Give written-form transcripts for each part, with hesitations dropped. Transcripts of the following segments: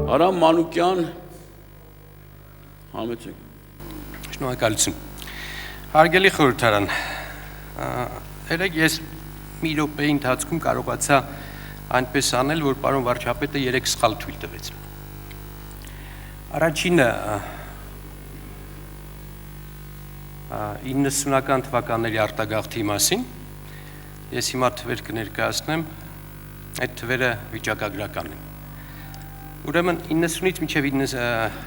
Արամ Մանուկյան, համեցեք։ Շնորհակալություն։ Հարգելի խորհրդարան, երեք ես մի րոպեի ընթացքում կարողացա այնպես անել, որ պարոն վարչապետը 3 սխալ թույլ տվեց։ Առաջինը 90-ական թվականների արտագաղթի մասին, ես հիմա թվեր կներկայացնեմ, այդ թվերը վիճակագրական են։ Ուրեմն 90-ից մինչև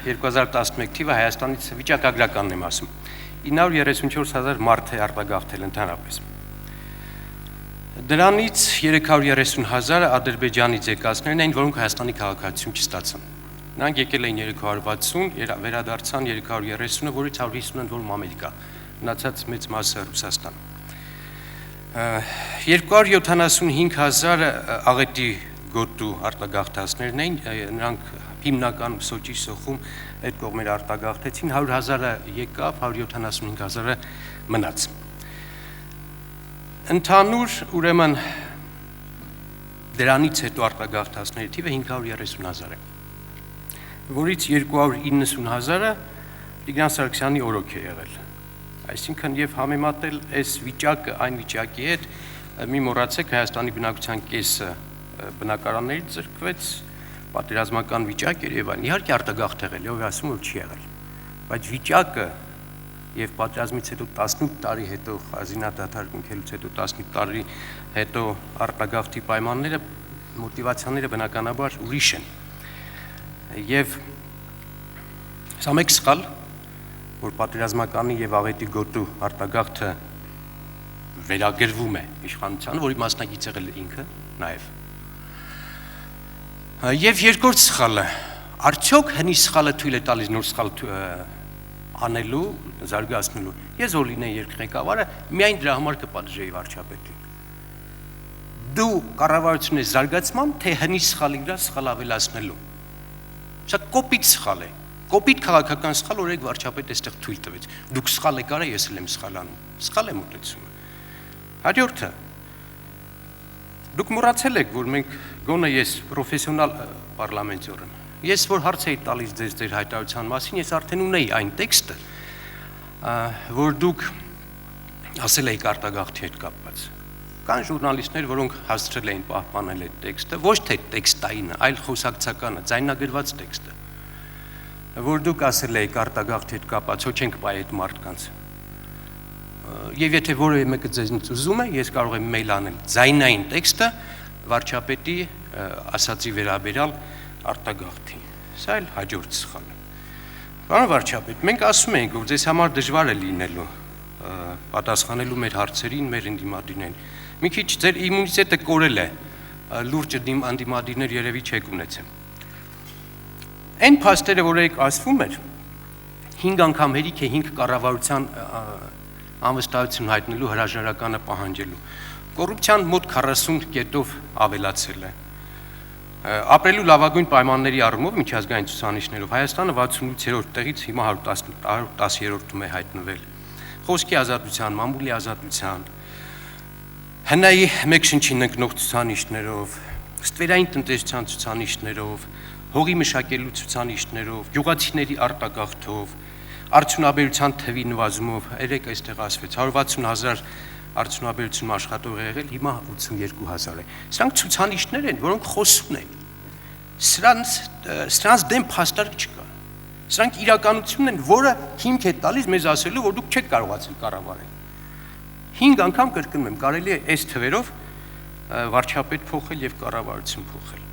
2011 թիվը Հայաստանից վիճակագրականն եմ ասում, 934,000 մարդ է արտագաղթել ընդհանրապես։ Դրանից 330,000-ը Ադրբեջանից եկածներն էին, որոնք Հայաստանի քաղաքացիություն չստացան։ Նրանք եկել էին 360, վերադարձան 330-ը, որից 150-ն ընդորում Ամերիկա, մնացած մեծ մասը Ռուսաստան։ 275,000 աղետի գոտու արտագաղթածներն էին, նրանք հիմնական Սոչի սոխում այդ կողմերը արտագաղթեցին, 100,000-ը եկավ, 175,000-ը մնաց։ Ընդհանուր ուրեմն դրանից հետո արտագաղթածների թիվը 530,000 է, որից 290,000-ը Տիգրան Սարգսյանի օրոք է եղել։ Այսինքն եւ համեմատել այս վիճակը այն վիճակի հետ, մի մոռացեք Հայաստանի բնակության կեսը բնակարաններից զրկվեց, պատերազմական վիճակ էր եւ այլն։ Իհարկե արտագաղթ եղել է, ով ասում որ չի եղել, բայց վիճակը եւ պատերազմից հետո 18 տարի հետո խազինադադար կնքելուց հետո 18 տարի հետո արտագաղթի պայմանները, մոտիվացիաները բնականաբար ուրիշ են։ Եվ սա մեկ սխալ, որ պատերազմականի եւ աղետի գոտու արտագաղթը վերագրվում է իշխանությանը, որի մասնակից եղել է ինքը նաեւ։ Եվ երկրորդ սխալը, արդյոք հնի սխալը թույլ է տալիս նոր սխալ անելու, զարգացնելու։ Ես որ լինեի երկղեկավարը, միայն դրա համար կպատժեի վարչապետին։ Դու կառավարություն ես զարգացման, թե հնի սխալի վրա սխալ ավելացնելու։ Սա կոպիտ սխալ է, կոպիտ քաղաքական սխալ, որ վարչապետը այստեղ թույլ տվեց։ Դուք սխալ եք արել, ես էլ եմ սխալ անում։ Սխալ է մոտեցումը։ Հաջորդը, դուք մոռացել եք, որ մենք գոնե ես պրոֆեսիոնալ պարլամենտյոր եմ։ Ես որ հարց էի տալիս ձեր հայտարարության մասին, ես արդեն ունեի այն տեքստը, որ դուք ասել եք արտագաղթի հետ կապված։ Կան ժուրնալիստներ, որոնք հասցրել էին պահպանել այդ տեքստը, ոչ թե տեքստայինը, այլ խոսակցականը, ձայնագրված տեքստը, որ դուք ասել եք արտագաղթի հետ կապված, ոչ չենք բայ այդ մարդկանց։ Եվ եթե որևէ մեկը ձեզնից ուզում է, ես կարող եմ մեյլ անել ձայնային տեքստը վարչապետի ասացի վերաբերյալ արտագաղթի։ Սա էլ հաջորդ սխալը։ Պարոն վարչապետ, մենք ասում ենք, որ ձեզ համար դժվար է լինելու պատասխանելու մեր հարցերին, մեր ընդդիմադիրներին։ Մի քիչ ձեր իմունիտետը կորել է, լուրջ ընդդիմադիրներ երևի չեք ունեցել։ Այն փաստերը, որ եք ասվում էր, 5 անգամ հերիք է 5 կառավարության անվստահություն հայտնելու հրաժարականը պահանջելու։ Կոռուպցիան մոտ 40 կետով ավելացել է։ Ապրելու լավագույն պայմանների առումով միջազգային ցուցանիշներով Հայաստանը 68-րդ տեղից հիմա 110-րդում է հայտնվել։ Խոսքի ազատության, մամուլի ազատության, հնայի մեկ շնչին ընկնող ցուցանիշներով, ստվերային տնտեսության ցուցանիշներով, հողի մշակելու ցուցանիշներով, գյուղացիների արտագաղթով, արդյունաբերության թվի նվազումով, երեք այստեղ ասվեց 160,000 արդյունաբերությունում աշխատող եղել, հիմա 82,000 է։ Սրանք ցուցանիշներ են, որոնք խոսուն են։ Սրանց դեմ փաստարկ չկա։ Սրանք իրականությունն են, որը հիմք է տալիս մեզ ասելու, որ դուք չեք կարողացել կառավարել։ 5 անգամ կրկնում եմ, կարելի է այս թվերով վարչապետ փոխել եւ կառավարություն փոխել։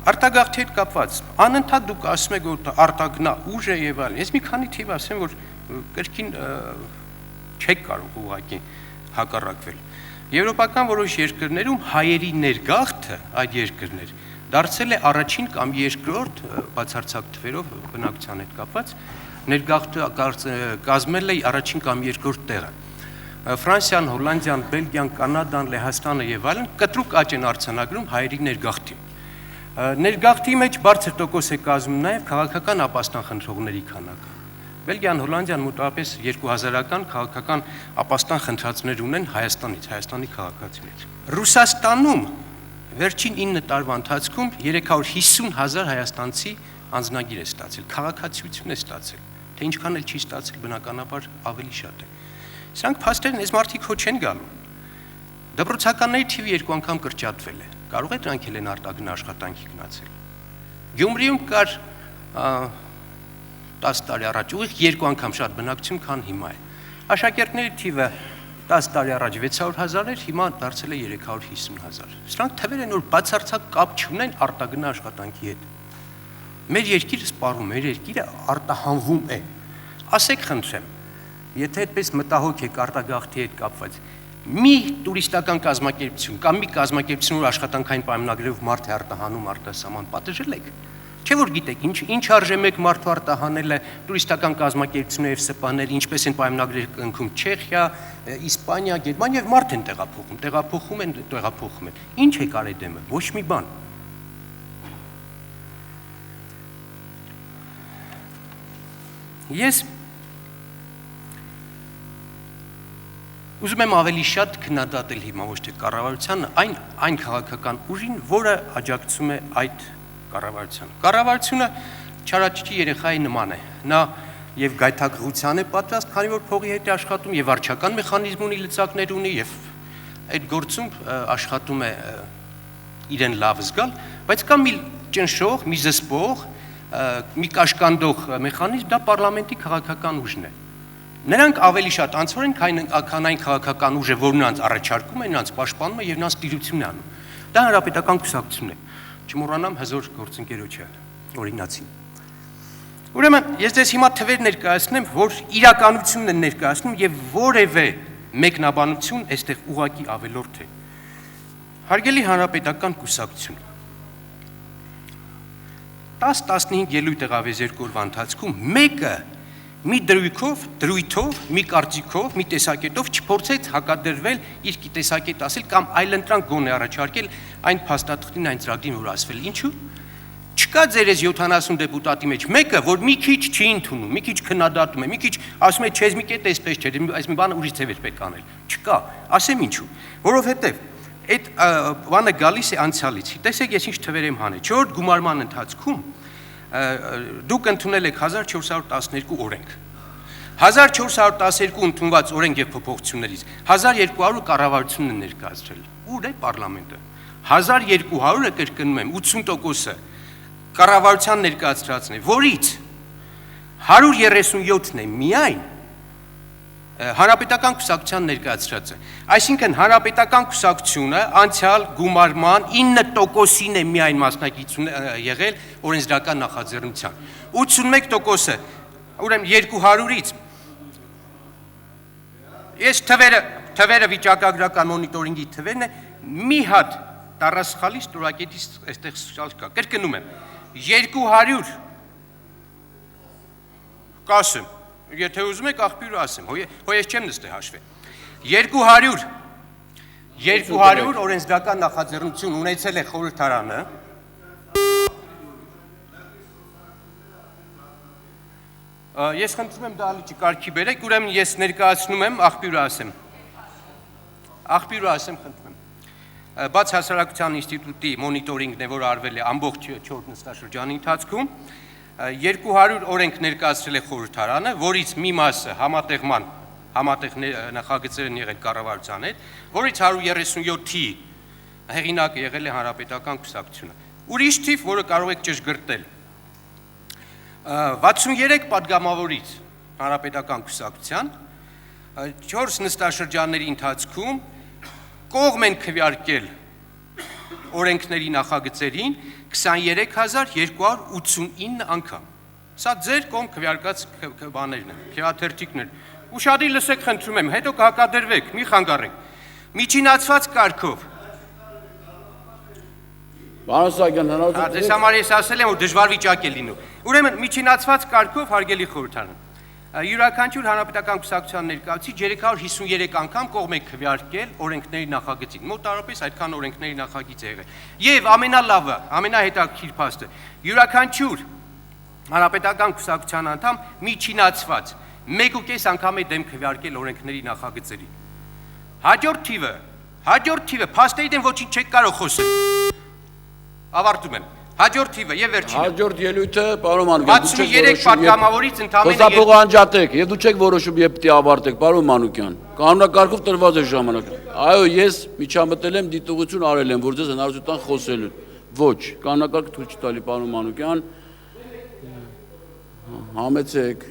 Արտագաղթի հետ կապված, անընդհատ դուք ասում եք, որ արտագնա ուժ է եւ այլն։ Ես մի քանի թիվ ասեմ, որ կրկին չեք կարող ուղղակի հակառակվել։ Եվրոպական որոշ երկրներում հայերի ներգաղթը այդ երկրներ դարձել է առաջին կամ երկրորդ բացարձակ թվերով բնակության հետ կապված ներգաղթը կազմել է առաջին կամ երկրորդ տեղը։ Ֆրանսիան, Հոլանդիան, Բելգիան, Կանադան, Լեհաստանը եւ այլն կտրուկ աճ են արձանագրում հայերի ներգաղթի։ Ներգաղթի մեջ բարձր տոկոս է կազմում նաեւ քաղաքական ապաստան խնդրողների քանակը։ Բելգիան, Հոլանդիան մոտավորապես 2000-ական քաղաքական ապաստան խնդրածներ ունեն Հայաստանից, Հայաստանի քաղաքացիներից։ Ռուսաստանում վերջին 9 տարվա ընթացքում 350,000 հայաստանցի անձնագիր է ստացել, քաղաքացիություն է ստացել, թե ինչքան էլ չի ստացել, բնականաբար ավելի շատ է։ Սրանք փաստերն այս մարդիկ հո չեն գալու։ Դպրոցականների թիվը 2 անգամ կրճատվել է։ Կարող է դրանք էլ են արտագն աշխատանքի գնացել։ Գյումրիում կար 10 տարի առաջ ուղիղ 2 անգամ շատ բնակչություն, քան հիմա է։ Աշակերտների թիվը 10 տարի առաջ 600,000 էր, հիմա դարձել է 350,000։ Սրանք թվեր են, որ բացարձակ կապ չունեն արտագն աշխատանքի հետ։ Մեր երկիրը սպառում, մեր երկիրը արտահանվում է։ Ասեք խնդրեմ, եթե այդպես մտահոգ եք արտագաղթի հետ կապված, մի տուրիստական կազմակերպություն կամ մի կազմակերպություն, որ աշխատանքային պայմանագրերով մարդ է արտահանում արտասահման, պատժել եք։ Չէ՞ որ գիտեք, ինչ արժե մեկ մարդու արտահանելը տուրիստական կազմակերպություններ եւ ՍՊԱ-ներ, ինչպես են պայմանագրեր կնքում Չեխիա, Իսպանիա, Գերմանիա եւ մարդ են տեղափոխում են։ Ինչ է կարեդեմը, ոչ մի բան։ Ես ուզում եմ ավելի շատ քննադատել հիմա ոչ թե կառավարությանը, այն քաղաքական ուժին, որը աջակցում է այդ կառավարությանը։ Կառավարությունը չարաճճի երեխայի նման է։ Նա եւ գայթակղության է պատրաստ, քանի որ փողի հետ է աշխատում եւ վարչական մեխանիզմ ունի, լծակներ ունի եւ այդ գործում աշխատում է իրեն լավ զգալ, բայց կա մի ճնշող, մի զսպող, մի կաշկանդող մեխանիզմ, դա պարլամենտի քաղաքական ուժն է։ Նրանք ավելի շատ անձոր են, քան այն քաղաքական ուժը, որն նրանց առաջարկում է, նրանց պաշտպանում է եւ նրանց տիրություն է անում։ Դա հանրապետական կուսակցությունն է։ Չմոռանամ հզոր գործընկերոջը, օրինացին։ Ուրեմն, ես ձեզ հիմա թվեր ներկայացնեմ, որ իրականությունն են ներկայացնում եւ որևէ մեկնաբանություն այստեղ ուղղակի ավելորդ է։ Հարգելի հանրապետական կուսակցություն 10-15 ելույթ եղավ այս 2 օրվա ընթացքում, մեկը մի դրույթով, մի կարծիքով, մի տեսակետով չփորձեց հակադրվել իր տեսակետ ասել կամ այլընտրանք գոնե առաջարկել այն փաստաթղթին, այն ծրագրին, որ ասվել։ Ինչու՞։ Չկա ձեր այս 70 դեպուտատի մեջ մեկը, որ մի քիչ չի ընդունում, մի քիչ քննադատում է, մի քիչ ասում է, չես մի կետ էսպես չէ, այս մի բանը ուրիշ ձև էր պետք անել։ Չկա, ասեմ ինչու։ Որովհետև այդ բանը գալիս է անցյալից։ Տեսեք, ես ինչ թվեր եմ հանել։ 4 գումարման ընթացքում դուք ընդունել եք 1412 օրենք։ 1412 ընդունված օրենք եւ փոփոխություններից 1200 կառավարությունն է ներկայացրել։ Ուր է պարլամենտը։ 1200-ը կրկնում եմ 80%-ը կառավարության ներկայացրածն է, որից 137-ն է միայն հանրապետական կուսակցության ներկայացրածը։ Այսինքն հանրապետական կուսակցությունը անցյալ գումարման 9%-ին է միայն մասնակիցություն եղել օրենսդրական նախաձեռնության։ 81%-ը, ուրեմն 200-ից ես թվերը վիճակագրական մոնիտորինգի թվերն է, մի հատ տառասխալի ստորակետից այստեղ շալ կա։ Կրկնում եմ, 200 կասեմ, եթե ուզում եք աղբյուրը ասեմ, հո ես չեմ նստե հաշվել։ 200 օրենսդրական նախաձեռնություն ունեցել է խորհրդարանը, ես խնդրում եմ դա ալիճի կարգի բերեք, ուրեմն ես ներկայացնում եմ աղբյուրը ասեմ, խնդրում եմ, բաց հասարակության ինստիտուտի մոնիտորինգն է, որ արվել է ամբողջ 4 նստաշրջանի ընթացքում, 200 օրենք ներկայացրել է խորհրդարանը, որից մի մասը համատեղ նախագծեր են եղել կառավարության հետ, որից 137-ի հեղինակը եղել է հանրապետական կուսակցությունը։ Ուրիշ թիվ, որը կարող եք ճշգրտել, 63 պատգամավորից հանրապետական կուսակցության 4 նստաշրջանների ընթացքում կողմ են քվեարկել օրենքների նախագծերին 23289 անգամ։ Սա ձեր կողմ քվեարկած բաներն են, քվեաթերթիկներ։ Ուշադիր լսեք, խնդրում եմ, հետո կհակադրվեք, մի խանգարեք։ Միջինացված կարգով։ Պարոն Սահակյան, հնարավորություն։ Դες համար ես ասել եմ, որ դժվար վիճակ է լինում։ Ուրեմն միջինացված կարգով հարգելի խորհրդարան։ Յուրաքանչյուր հանրապետական կուսակցության ներկայացուցիչ 353 անգամ կողմ է քվեարկել օրենքների նախագծին։ Մոտավորապես այդքան օրենքների նախագիծ է եղել։ Եվ ամենալավը, ամենահետաքրքիր փաստը, յուրաքանչյուր հանրապետական կուսակցության անդամ միջինացված 1.5 անգամ է դեմ քվեարկել օրենքների նախագծերին։ Հաջորդ թիվը Հաջորդ թիվը, փաստերից են ոչինչ չեք կարող խոսել։ Ավարտում եմ։ Հաջորդ թիվը եւ վերջինը։ Հաջորդ ելույթը, պարոն Մանուկյան, 63 պատգամավորից ընդամենը խոսափողը անջատեք, եւ դու չեք որոշում երբ պիտի ավարտեք, պարոն Մանուկյան։ Կանոնակարգով տրված է ժամանակ։ Այո, ես միջամտել եմ, դիտողություն արել եմ, որ ձեզ հնարավորություն տան խոսելու։ Ոչ, կանոնակարգը թույլ չի տալի, պարոն Մանուկյան։ Համեցեք։